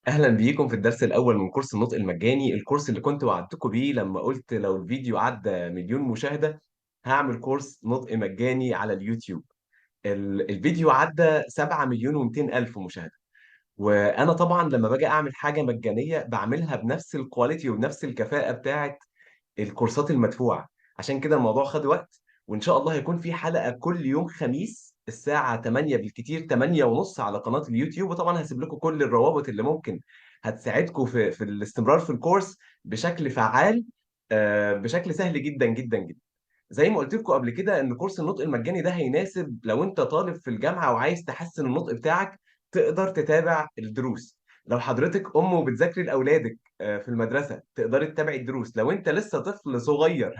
اهلا بيكم في الدرس الاول من كورس النطق المجاني، الكورس اللي كنت وعدتكم بيه لما قلت لو الفيديو عدى مليون مشاهدة هعمل كورس نطق مجاني على اليوتيوب. الفيديو عدى 7 مليون و200 الف مشاهدة. وانا طبعا لما باجي اعمل حاجة مجانية بعملها بنفس الكواليتي وبنفس الكفاءة بتاعت الكورسات المدفوعة. عشان كده الموضوع خد وقت، وإن شاء الله هيكون في حلقة كل يوم خميس الساعة 8 بالكتير، 8 ونص على قناة اليوتيوب. وطبعا هسيب لكم كل الروابط اللي ممكن هتساعدكم في الاستمرار في الكورس بشكل فعال، بشكل سهل جدا جدا جدا. زي ما قلت لكم قبل كده ان كورس النطق المجاني ده هيناسب لو انت طالب في الجامعه وعايز تحسن النطق بتاعك، تقدر تتابع الدروس. لو حضرتك ام وبتذاكري لاولادك في المدرسه تقدري تتابعي الدروس. لو انت لسه طفل صغير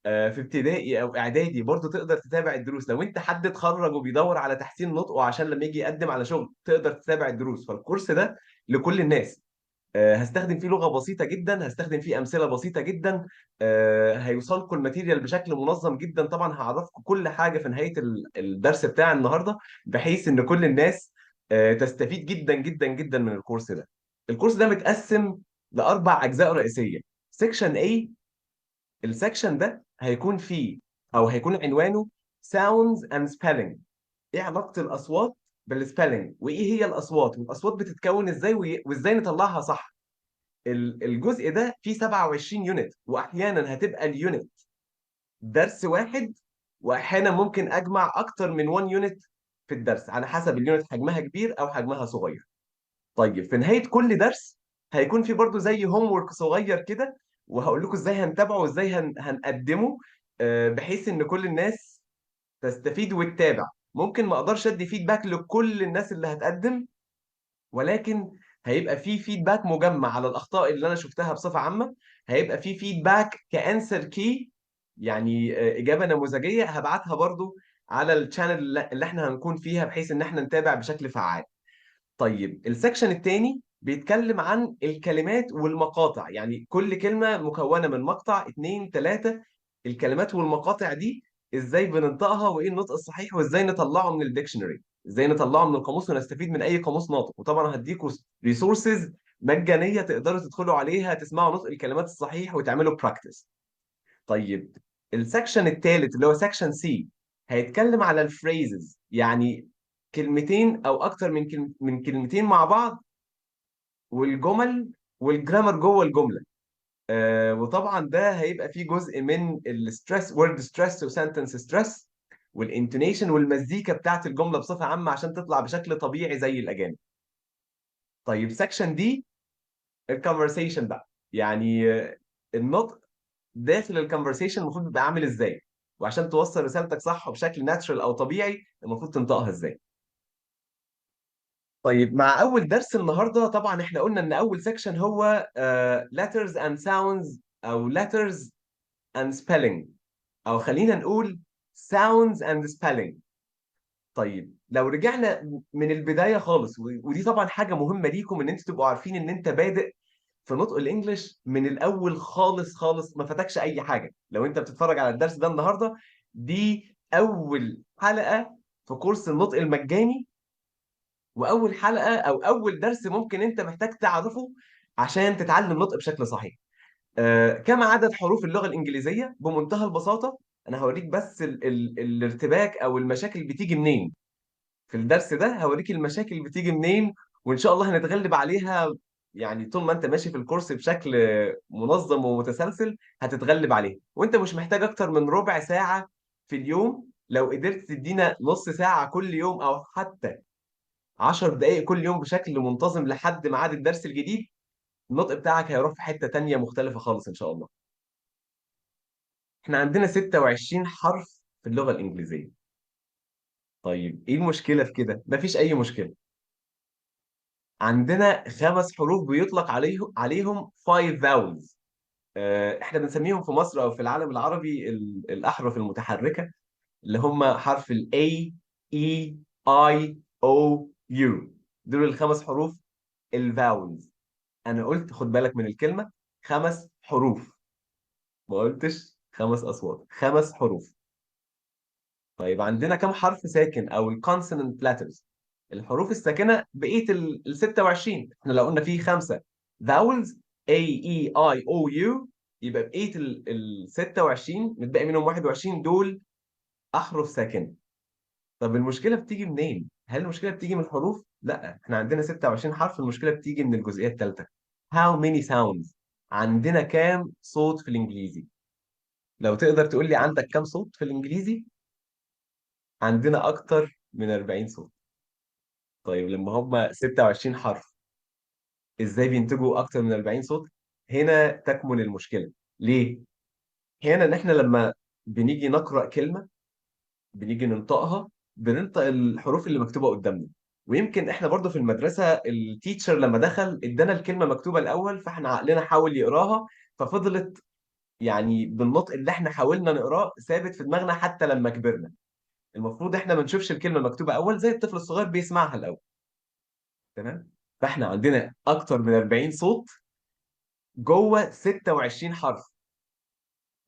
في ابتدائي او اعدادي برضه تقدر تتابع الدروس. لو انت حد اتخرج وبيدور على تحسين نطقه عشان لما يجي يقدم على شغل تقدر تتابع الدروس. فالكورس ده لكل الناس. هستخدم فيه لغة بسيطة جدا، هستخدم فيه أمثلة بسيطة جدا. هيوصلكم الماتيريال بشكل منظم جدا. طبعا هعرفكم كل حاجة في نهاية الدرس بتاع النهاردة، بحيث إن كل الناس تستفيد جدا جدا جدا من الكورس ده. الكورس ده متقسم لأربع أجزاء رئيسية. سيكشن A، السكشن ده هيكون فيه أو هيكون عنوانه Sounds and Spelling. إيه علاقة الأصوات بالسبelling، وإيه هي الأصوات، والأصوات بتتكون إزاي، وإزاي نطلعها صح. الجزء ده فيه 27 يونت، واحيانا هتبقى اليونت درس واحد، واحيانا ممكن اجمع اكتر من 1 يونت في الدرس على حسب اليونت حجمها كبير او حجمها صغير. طيب في نهاية كل درس هيكون في برضو زي هوم ورك صغير كده، وهقول لكم ازاي هنتابعه وازاي هنقدمه، بحيث ان كل الناس تستفيد وتتابع. ممكن ما اقدرش ادي فيدباك لكل الناس اللي هتقدم، ولكن هيبقى في فيدباك مجمع على الاخطاء اللي انا شفتها بصفه عامه. هيبقى في فيدباك كانسر كي، يعني اجابه نموذجيه هبعتها برضو على الشانل اللي احنا هنكون فيها، بحيث ان احنا نتابع بشكل فعال. طيب السكشن الثاني بيتكلم عن الكلمات والمقاطع، يعني كل كلمه مكونه من مقطع اتنين تلاته. الكلمات والمقاطع دي ازاي بننطقها، وايه النطق الصحيح، وازاي نطلعه من الديكشنري، ازاي نطلعه من القاموس ونستفيد من اي قاموس ناطق. وطبعا هديكوا ريسورسز مجانيه تقدروا تدخلوا عليها تسمعوا نطق الكلمات الصحيح وتعملوا براكتس. طيب السكشن الثالث اللي هو سكشن سي هيتكلم على الفريزز، يعني كلمتين او اكتر من كلمتين مع بعض، والجمل والجرامر جوه الجمله. وطبعا ده هيبقى فيه جزء من الستريس، وورد ستريس وسنتنس ستريس، والانتونيشن والمزيكا بتاعت الجمله بصفه عامه عشان تطلع بشكل طبيعي زي الاجانب. طيب سكشن دي الكونفرسيشن بقى، يعني النطق داخل الكونفرسيشن المفروض يبقى عامل ازاي، وعشان توصل رسالتك صح بشكل ناتشرال او طبيعي المفروض تنطقها ازاي. طيب مع اول درس النهارده طبعا احنا قلنا ان اول سكشن هو letters and sounds، او letters and spelling، او خلينا نقول sounds and spelling. طيب لو رجعنا من البدايه خالص، ودي طبعا حاجه مهمه ليكم ان انتوا تبقوا عارفين ان انت بادئ في نطق الانجليش من الاول خالص خالص، ما فاتكش اي حاجه لو انت بتتفرج على الدرس ده النهارده. دي اول حلقه في كورس النطق المجاني، واول حلقه او اول درس ممكن انت محتاج تعرفه عشان تتعلم نطق بشكل صحيح. كم عدد حروف اللغه الانجليزيه بمنتهى البساطه؟ انا هوريك بس ال الارتباك او المشاكل بتيجي منين. في الدرس ده هوريك المشاكل بتيجي منين، وان شاء الله هنتغلب عليها. يعني طول ما انت ماشي في الكورس بشكل منظم ومتسلسل هتتغلب عليها، وانت مش محتاج اكتر من ربع ساعة في اليوم. لو قدرت تدينا نص ساعة كل يوم او حتى 10 دقائق كل يوم بشكل منتظم لحد ميعاد الدرس الجديد، النطق بتاعك هيروح في حتة تانية مختلفة خالص ان شاء الله. احنا عندنا 26 حرف في اللغة الإنجليزية. طيب ايه المشكلة في كده؟ مفيش أي مشكلة. عندنا خمس حروف بيطلق عليهم five vowels. احنا بنسميهم في مصر او في العالم العربي الاحرف المتحركه، اللي هم حرف ال A E I O U. دول الخمس حروف الفاولز. انا قلت خد بالك من الكلمه، خمس حروف، ما قلتش خمس اصوات، خمس حروف. طيب عندنا كم حرف ساكن او الكونسونانت letters؟ الحروف الساكنه بقيه ال 26. احنا لو قلنا في خمسه vowels A E I O U، يبقى بقيه ال 26 متبقي منهم 21 دول احرف ساكنه. طب المشكله بتيجي منين؟ هل المشكله بتيجي من الحروف؟ لا، احنا عندنا 26 حرف. المشكله بتيجي من الجزئيه الثالثه. How many sounds؟ عندنا كام صوت في الانجليزي؟ لو تقدر تقول لي عندك كام صوت في الانجليزي؟ عندنا اكتر من 40 صوت. طيب لما هم 26 حرف، ازاي بينتجوا اكتر من 40 صوت؟ هنا تكمن المشكله. ليه؟ هنا ان احنا لما بنيجي نقرا كلمه، بنيجي ننطقها، بننطق الحروف اللي مكتوبه قدامنا. ويمكن احنا برضو في المدرسه التيتشر لما دخل ادانا الكلمه مكتوبه الاول، فاحنا عقلنا حاول يقراها، ففضلت يعني بالنطق اللي احنا حاولنا نقراه ثابت في دماغنا حتى لما كبرنا. المفروض احنا ما نشوفش الكلمه مكتوبه اول زي الطفل الصغير بيسمعها الاول. تمام. فاحنا عندنا اكتر من 40 صوت جوه 26 حرف.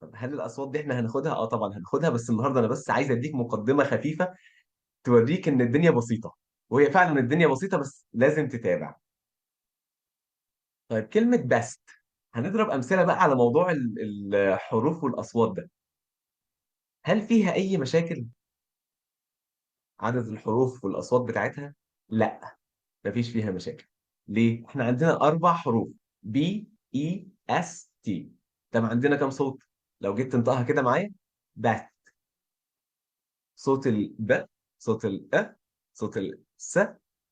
طب هل الاصوات دي احنا هناخدها؟ اه طبعا هناخدها، بس النهارده انا بس عايز اديك مقدمه خفيفه توريك ان الدنيا بسيطه. وهي فعلا الدنيا بسيطه، بس لازم تتابع. طيب كلمه بست، هنضرب امثله بقى على موضوع الحروف والاصوات ده. هل فيها اي مشاكل عدد الحروف والاصوات بتاعتها؟ لا، مفيش فيها مشاكل. ليه؟ احنا عندنا اربع حروف: بي اي اس تي. طب عندنا كام صوت؟ لو جيت تنطقها كده معايا: بات. صوت الب، صوت الأ، صوت الس،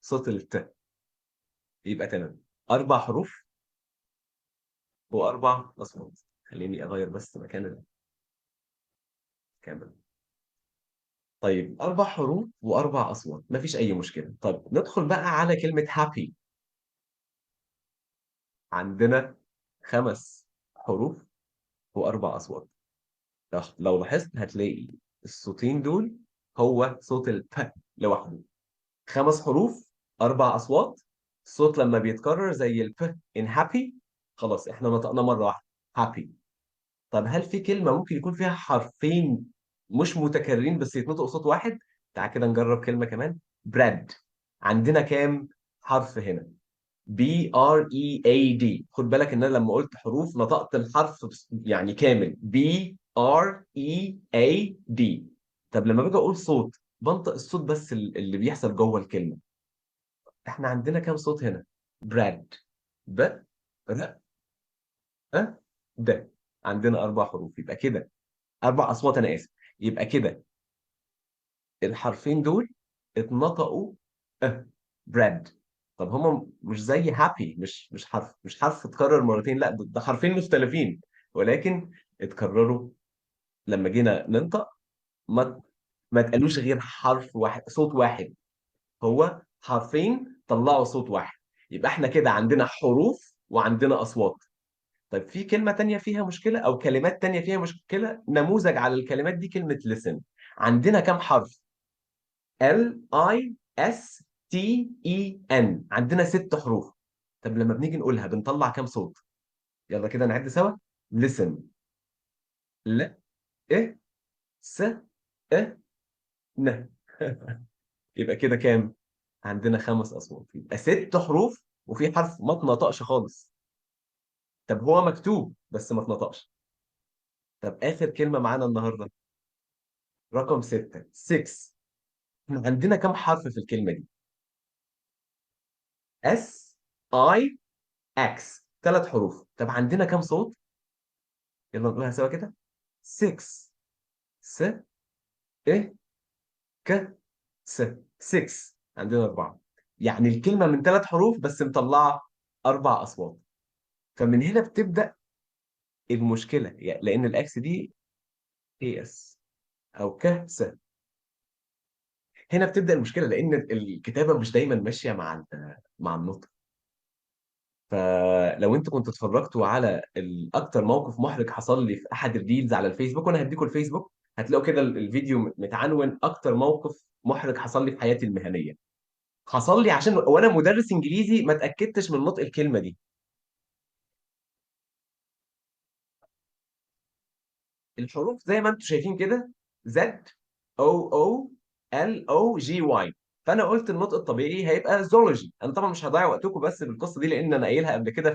صوت الت. يبقى تمام. اربع حروف واربع اصوات. خليني اغير بس مكان الكاميرا. طيب اربع حروف واربع اصوات، مفيش اي مشكله. طب ندخل بقى على كلمه هابي. عندنا خمس حروف واربع اصوات. لو لاحظت هتلاقي الصوتين دول هو صوت الب لوحده. خمس حروف، اربع اصوات. الصوت لما بيتكرر زي الب in happy، خلاص احنا نطقنا مره واحده happy. طب هل في كلمه ممكن يكون فيها حرفين مش متكررين بس يتنطقوا صوت واحد؟ تعال كده نجرب كلمه كمان: bread. عندنا كام حرف هنا؟ بي ار اي اي دي. خد بالك ان انا لما قلت حروف نطقت الحرف يعني كامل: بي ار اي اي دي. طب لما باجي اقول صوت، بنطق الصوت بس اللي بيحصل جوه الكلمه. احنا عندنا كام صوت هنا؟ براد، ب، ر، أ، د. عندنا اربع حروف. يبقى كده اربع اصوات، انا اسف. يبقى كده الحرفين دول اتنطقوا اه، براد. طب هما مش زي هابي، مش حرف اتكرر مرتين، لا ده حرفين مختلفين، ولكن اتكرروا لما جينا ننطق. ما ما اتقالوش غير حرف واحد، صوت واحد. هو حرفين طلعوا صوت واحد. يبقى احنا كده عندنا حروف وعندنا اصوات. طيب في كلمة تانية فيها مشكلة او كلمات تانية فيها مشكلة، نموذج على الكلمات دي كلمة listen. عندنا كام حرف؟ ال اي اس تي اي ان. عندنا ست حروف. طب لما بنيجي نقولها بنطلع كام صوت؟ يلا كده نعد سوا: listen، ل، ا، س، ا، ن. يبقى كده كام؟ عندنا خمس اصوات. يبقى ست حروف وفي حرف ما اتنطقش خالص. طب هو مكتوب بس ما اتنطقش. طب اخر كلمة معانا النهارده، رقم ستة: 6. احنا عندنا كام حرف في الكلمة دي؟ اس اي اكس، ثلاث حروف. طب عندنا كام صوت؟ يلا نقولها سوا كده: 6، س، ا، ك، س. 6. عندنا أربعة. يعني الكلمة من ثلاث حروف بس مطلعة أربع أصوات. فمن هنا بتبدأ المشكلة، يعني لأن الأكس دي اي اس أو ك، س. هنا بتبدأ المشكلة لأن الكتابة مش دايما ماشية مع النطق. فلو انت كنت اتفرجتوا على اكتر موقف محرج حصل لي في احد الريلز على الفيسبوك، وانا هديكوا الفيسبوك هتلاقوا كده الفيديو متعنون اكتر موقف محرج حصل لي في حياتي المهنيه. حصل لي عشان وانا مدرس انجليزي ما اتاكدتش من نطق الكلمه دي. الحروف زي ما انتم شايفين كده: زد، او او، ال او جي واي. فانا قلت النطق الطبيعي هيبقى زولوجي. انا طبعا مش هضيع وقتكم بس بالقصه دي، لان انا قايلها قبل كده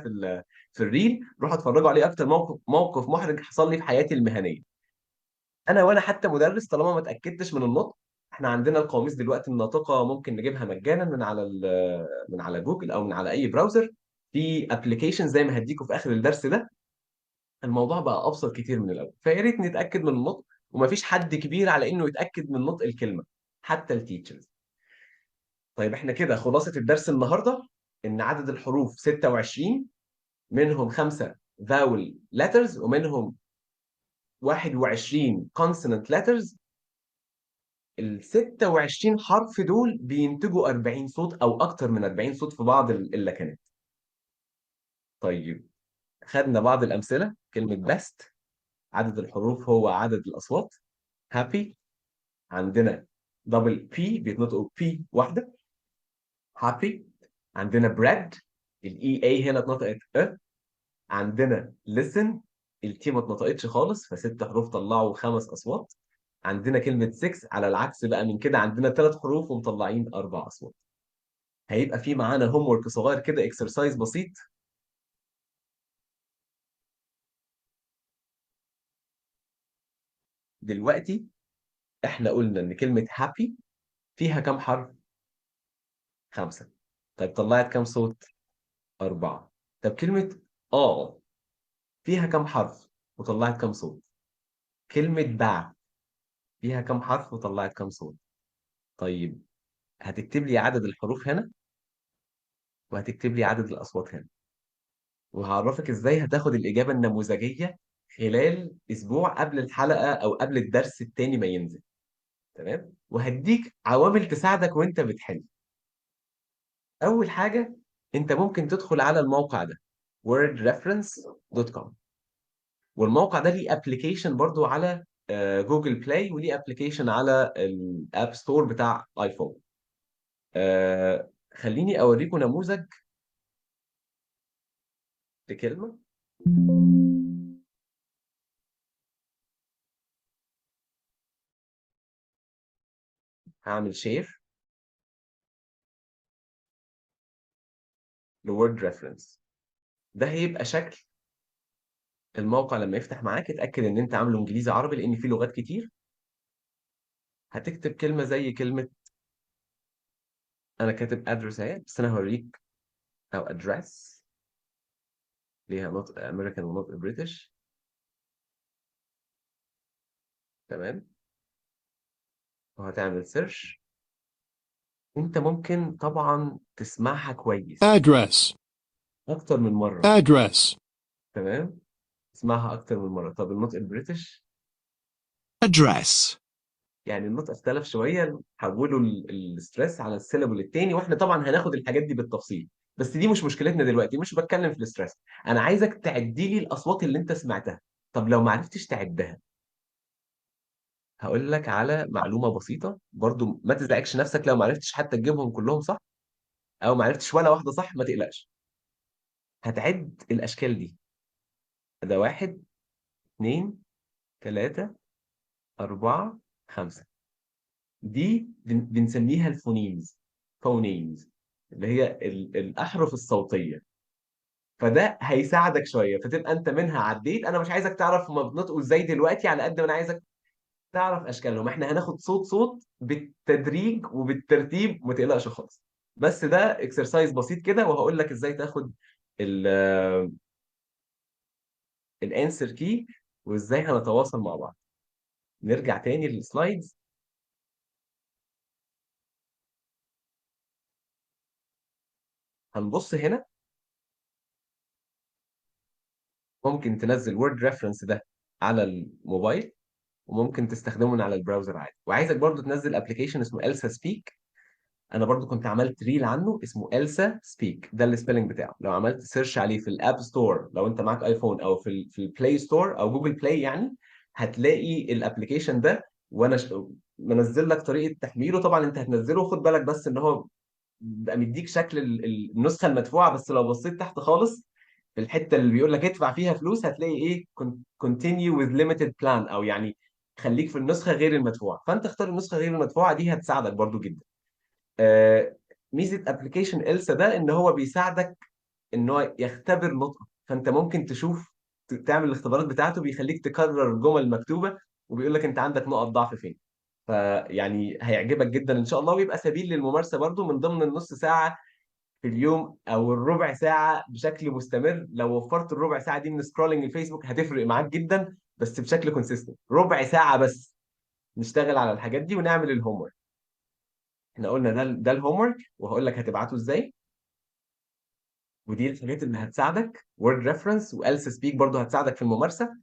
في الريل، روحوا اتفرجوا عليه. اكتر موقف محرج حصل لي في حياتي المهنيه. وانا حتى مدرس، طالما ما اتاكدتش من النطق، احنا عندنا القواميس دلوقتي الناطقه ممكن نجيبها مجانا من على جوجل او من على اي براوزر. في ابلكيشن زي ما هديكوا في اخر الدرس ده. الموضوع بقى ابسط كتير من الاول، فيا ريت نتاكد من النطق. ومفيش حد كبير على انه يتاكد من نطق الكلمه، حتى التيتشرز. طيب احنا كده خلاصة الدرس النهارده ان عدد الحروف 26، منهم 5 vowel letters ومنهم 21 consonant letters. ال 26 حرف دول بينتجوا 40 صوت او اكتر من 40 صوت في بعض اللكنات. طيب خدنا بعض الامثله. كلمه best، عدد الحروف هو عدد الاصوات. happy، عندنا دبل بي بيتنطقوا بي واحده، happy. عندنا bread، الاي اي هنا اتنطقت ا. عندنا listen، التي ما اتنطقتش خالص، فست حروف طلعوا 5 اصوات. عندنا كلمه 6 على العكس بقى من كده، عندنا 3 حروف ومطلعين 4 اصوات. هيبقى في معانا هوم ورك صغير كده، اكسرسايز بسيط. دلوقتي احنا قلنا ان كلمه happy فيها كام حرف؟ 5. طيب طلعت كام صوت؟ 4. طب كلمه اه فيها كام حرف وطلعت كام صوت؟ كلمه باع فيها كام حرف وطلعت كام صوت؟ طيب هتكتب لي عدد الحروف هنا، وهتكتب لي عدد الأصوات هنا، وهعرفك ازاي هتاخد الإجابة النموذجية خلال أسبوع قبل الحلقة أو قبل الدرس التاني ما ينزل. تمام؟ وهديك عوامل تساعدك وانت بتحل. أول حاجة، انت ممكن تدخل على الموقع ده wordreference.com. والموقع ده ليه ابلكيشن برضو على جوجل بلاي، وليه ابلكيشن على الاب ستور بتاع ايفون. خليني اوريكم نموذج لكلمة. هعمل شير لورد ريفرنس. ده هيبقى شكل الموقع لما يفتح معاك. اتاكد ان انت عامله انجليزي عربي لان في لغات كتير. هتكتب كلمه زي كلمه، انا كاتب ادرس اهي، بس انا هوريك. او ادرس، ليها نطق امريكان ونطق بريتش. تمام. وهتعمل سيرش. انت ممكن طبعا تسمعها كويس address, اكتر من مره. address, تمام. اسمعها اكتر من مره. طب النطق البريتش، address, يعني النطق اختلف شويه، حولوا الستريس على السيلابل التاني. واحنا طبعا هناخد الحاجات دي بالتفصيل، بس دي مش مشكلتنا دلوقتي، مش بتكلم في الستريس. انا عايزك تعدي لي الاصوات اللي انت سمعتها. طب لو ما عرفتش تعدها، هقول لك على معلومه بسيطه برضو، ما تزعجش نفسك لو ما عرفتش حتى تجيبهم كلهم صح، او ما عرفتش ولا واحده صح، ما تقلقش. هتعد الاشكال دي. ده 1 2 3 4 5. دي بنسميها الفونيمز، فونيمز، اللي هي الأحرف الصوتية. فده هيساعدك شوية، فتبقى أنت منها عديت. أنا مش عايزك تعرف هما بنطقوا إزاي دلوقتي على قد ما أنا عايزك تعرف أشكالهم. إحنا هناخد صوت صوت بالتدريج وبالترتيب، ما تقلقش خالص. بس ده اكسرسايز بسيط كده، وهقول لك إزاي تاخد الانسر كي، وإزاي هنتواصل مع بعض. نرجع تاني للسلايدز. هنبص هنا. ممكن تنزل وورد ريفرنس ده على الموبايل، وممكن تستخدمه من على البراوزر عادي. وعايزك برضو تنزل ابلكيشن اسمه إلسا سبيك. انا برضو كنت عملت ريل عنه اسمه إلسا سبيك، ده السبيلنج بتاعه. لو عملت سيرش عليه في الاب ستور لو انت معاك ايفون، او في البلاي ستور او جوجل بلاي يعني، هتلاقي الابلكيشن ده. وانا منزل لك طريقه تحميله. طبعا انت هتنزله، خد بالك بس ان هو بقى مديك شكل النسخه المدفوعه. بس لو بصيت تحت خالص في الحته اللي بيقول لك ادفع فيها فلوس، هتلاقي ايه continue with limited plan، او يعني خليك في النسخه غير المدفوعه. فانت اختار النسخه غير المدفوعه دي، هتساعدك برضو جدا. آه، ميزه ابلكيشن إلسا ده ان هو بيساعدك ان هو يختبر نطقك، فانت ممكن تشوف تعمل الاختبارات بتاعته، بيخليك تكرر جمل مكتوبه، وبيقول لك انت عندك نقط ضعف فين. فيعني هيعجبك جدا ان شاء الله، ويبقى سبيل للممارسه برضو من ضمن النص ساعه في اليوم او الربع ساعه بشكل مستمر. لو وفرت الربع ساعه دي من سكرولنج الفيسبوك هتفرق معاك جدا، بس بشكل كونسيستنت ربع ساعه بس نشتغل على الحاجات دي ونعمل الهوم ورك. احنا قلنا ده الهوم ورك، وهقول لك هتبعته ازاي. ودي الحاجات اللي هتساعدك، وورد ريفرنس والس سبيك برضو هتساعدك في الممارسه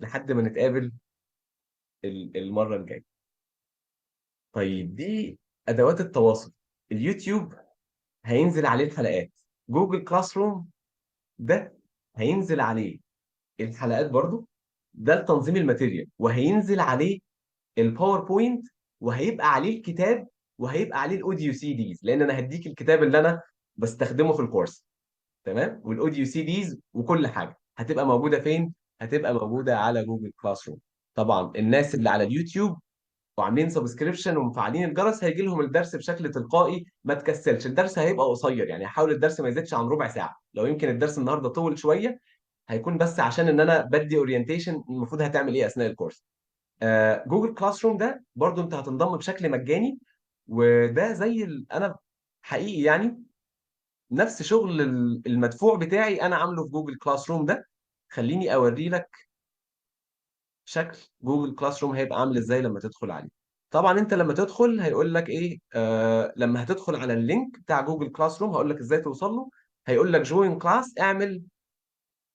لحد ما نتقابل المره الجايه. طيب دي ادوات التواصل. اليوتيوب هينزل عليه الحلقات. جوجل كلاس روم ده هينزل عليه الحلقات برضو. ده التنظيم الماتيريال، وهينزل عليه الباوربوينت، وهيبقى عليه الكتاب، وهيبقى عليه الاوديو سي ديز، لان انا هديك الكتاب اللي انا بستخدمه في الكورس. تمام. والاوديو سي ديز وكل حاجه هتبقى موجوده فين؟ هتبقى موجوده على جوجل كلاس روم. طبعا الناس اللي على اليوتيوب وعاملين سبسكريبشن ومفعلين الجرس هيجي لهم الدرس بشكل تلقائي. ما تكسلش، الدرس هيبقى قصير، يعني حاول الدرس ما يزيدش عن ربع ساعه. لو يمكن الدرس النهارده طول شويه، هيكون بس عشان ان انا بدي اورينتيشن المفروض هتعمل ايه اثناء الكورس. جوجل كلاس روم ده برضو انت هتنضم بشكل مجاني، وده زي انا حقيقي يعني نفس شغل المدفوع بتاعي انا عامله في جوجل كلاس روم ده. خليني اوري لك شكل جوجل كلاس روم هيبقى عامل ازاي لما تدخل عليه. طبعا انت لما تدخل هيقول لك ايه، لما هتدخل على اللينك بتاع جوجل كلاس روم هقول لك ازاي توصل له. هيقول لك جوين كلاس، اعمل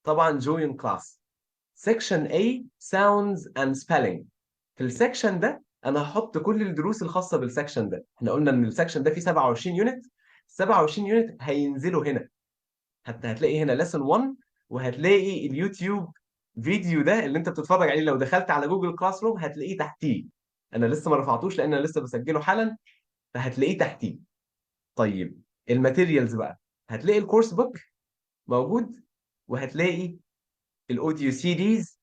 طبعا جوين كلاس. سيكشن A sounds and spelling. في السكشن ده انا هحط كل الدروس الخاصه بالسكشن ده. احنا قلنا ان السكشن ده فيه 27 يونت. 27 يونت هينزلوا هنا. حتى هتلاقي هنا lesson 1، وهتلاقي اليوتيوب فيديو ده اللي انت بتتفرج عليه لو دخلت على جوجل كلاس روم هتلاقيه تحتيه. انا لسه ما رفعتوش لان انا لسه بسجله حالا، فهتلاقيه تحتيه. طيب الماتيريالز بقى، هتلاقي الكورس بوك موجود، وهتلاقي الاوديو سي ديز.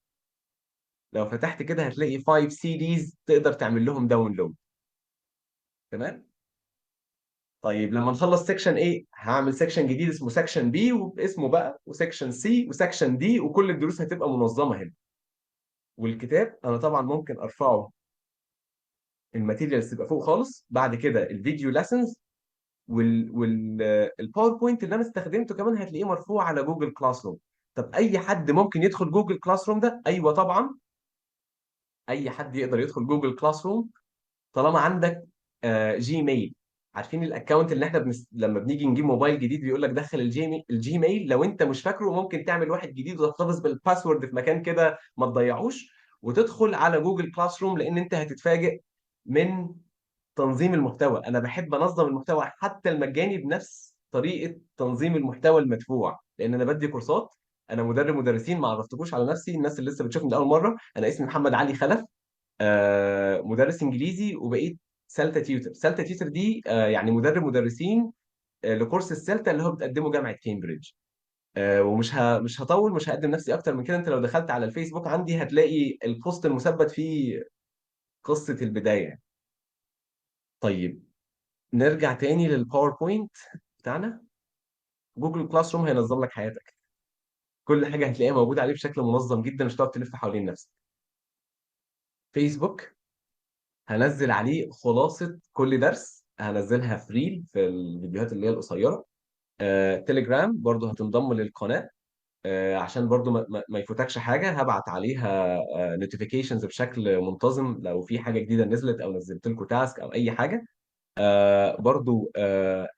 لو فتحت كده هتلاقي 5 سي ديز تقدر تعمل لهم داونلود. تمام. طيب لما نخلص سيكشن ايه هعمل سيكشن جديد اسمه سيكشن بي وباسمه بقى، وسيكشن سي وسيكشن دي، وكل الدروس هتبقى منظمه هنا. والكتاب انا طبعا ممكن ارفعه، الماتيريالز تبقى فوق خالص. بعد كده الفيديو ليسنز والباوربوينت اللي انا استخدمته كمان هتلاقيه مرفوع على جوجل كلاس روم. طب اي حد ممكن يدخل جوجل كلاس روم ده؟ ايوه طبعا، اي حد يقدر يدخل جوجل كلاس روم طالما عندك جيميل. عارفين الاكونت اللي احنا لما بنيجي نجيب موبايل جديد بيقول لك دخل الجيميل. لو انت مش فاكره ممكن تعمل واحد جديد وتحتفظ بالباسورد في مكان كده ما تضيعوش، وتدخل على جوجل كلاس روم، لان انت هتتفاجئ من تنظيم المحتوى. انا بحب انظم المحتوى حتى المجاني بنفس طريقه تنظيم المحتوى المدفوع، لان انا بدي كورسات. انا مدرب مدرسين، ما عرفتكوش على نفسي، الناس اللي لسه بتشوفني لاول مره، انا اسمي محمد علي خلف. مدرس انجليزي، وبقيت سالتا تيوتر. سالتا تيوتر دي يعني مدرب مدرسين لكورس السلتا اللي هو بتقدمه جامعه كامبريدج. مش هطول، مش هقدم نفسي اكتر من كده. انت لو دخلت على الفيسبوك عندي هتلاقي البوست المثبت فيه قصه البدايه. طيب نرجع تاني للباوربوينت بتاعنا. جوجل كلاس روم هينظم لك حياتك، كل حاجه هتلاقيها موجوده عليه بشكل منظم جدا، مش هتقعد تلف حوالين نفسك. فيسبوك هنزل عليه خلاصه كل درس، هنزلها في ريل في الفيديوهات اللي هي القصيره. تليجرام برضو هتنضم للقناه، عشان برضو ما يفوتكش حاجه. هبعت عليها نوتيفيكيشنز بشكل منتظم لو في حاجه جديده نزلت او نزلت لكم تاسك او اي حاجه. برضو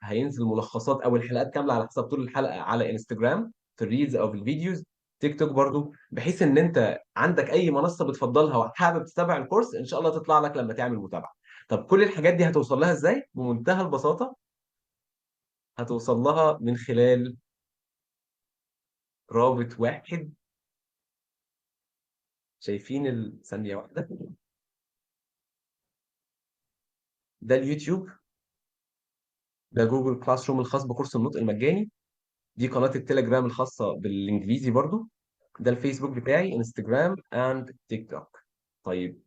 هينزل ملخصات او الحلقات كامله على حسب طول الحلقه على انستجرام في الريلز او في الفيديوز. تيك توك برضو، بحيث ان انت عندك اي منصه بتفضلها وحابب تتابع الكورس ان شاء الله تطلع لك لما تعمل متابعه. طب كل الحاجات دي هتوصل لها ازاي؟ بمنتهى البساطه، هتوصل لها من خلال رابط واحد. شايفين ثانيه واحده، ده اليوتيوب، ده جوجل كلاس روم الخاص بكورس النطق المجاني، دي قناه التليجرام الخاصه بالانجليزي برضو، ده الفيسبوك بتاعي، انستجرام اند تيك توك. طيب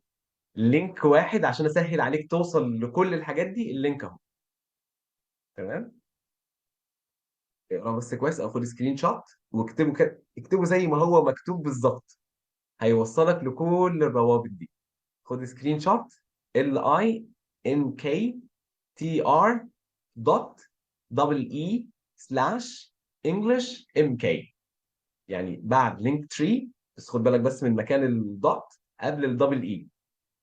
لينك واحد عشان اسهل عليك توصل لكل الحاجات دي، اللينك اهو. تمام. اقرا بس كويس، او خد سكرين شوت واكتبه كده، اكتبه زي ما هو مكتوب بالظبط، هيوصلك لكل الروابط دي. خد سكرين شوت: LINKTR دوت دبل اي سلاش انجلش ام كي. يعني بعد لينك تري، بس خد بالك بس من مكان الدوت قبل الدبل اي،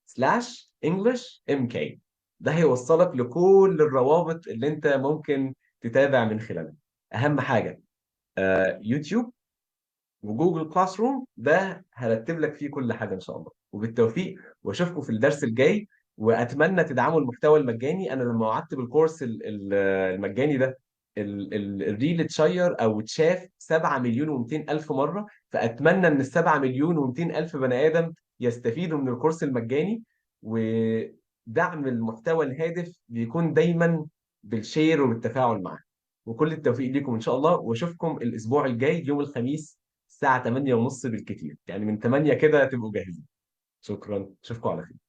سلاش انجلش ام كي. ده هيوصلك لكل الروابط اللي انت ممكن تتابع من خلالها. اهم حاجه يوتيوب وجوجل كلاس روم، ده هرتب لك فيه كل حاجه ان شاء الله. وبالتوفيق، واشوفكم في الدرس الجاي. واتمنى تدعموا المحتوى المجاني. انا لما وعدت بالكورس المجاني ده، الريل اتشير او اتشاف 7 مليون و200 الف مره. فاتمنى ان ال 7 مليون و200 الف بني ادم يستفيدوا من الكورس المجاني. ودعم المحتوى الهادف بيكون دايما بالشير وبالتفاعل معه. وكل التوفيق ليكم ان شاء الله. واشوفكم الاسبوع الجاي يوم الخميس الساعة 8:30 بالكتير، يعني من 8 كده تبقوا جاهزين. شكرا، اشوفكم على خير.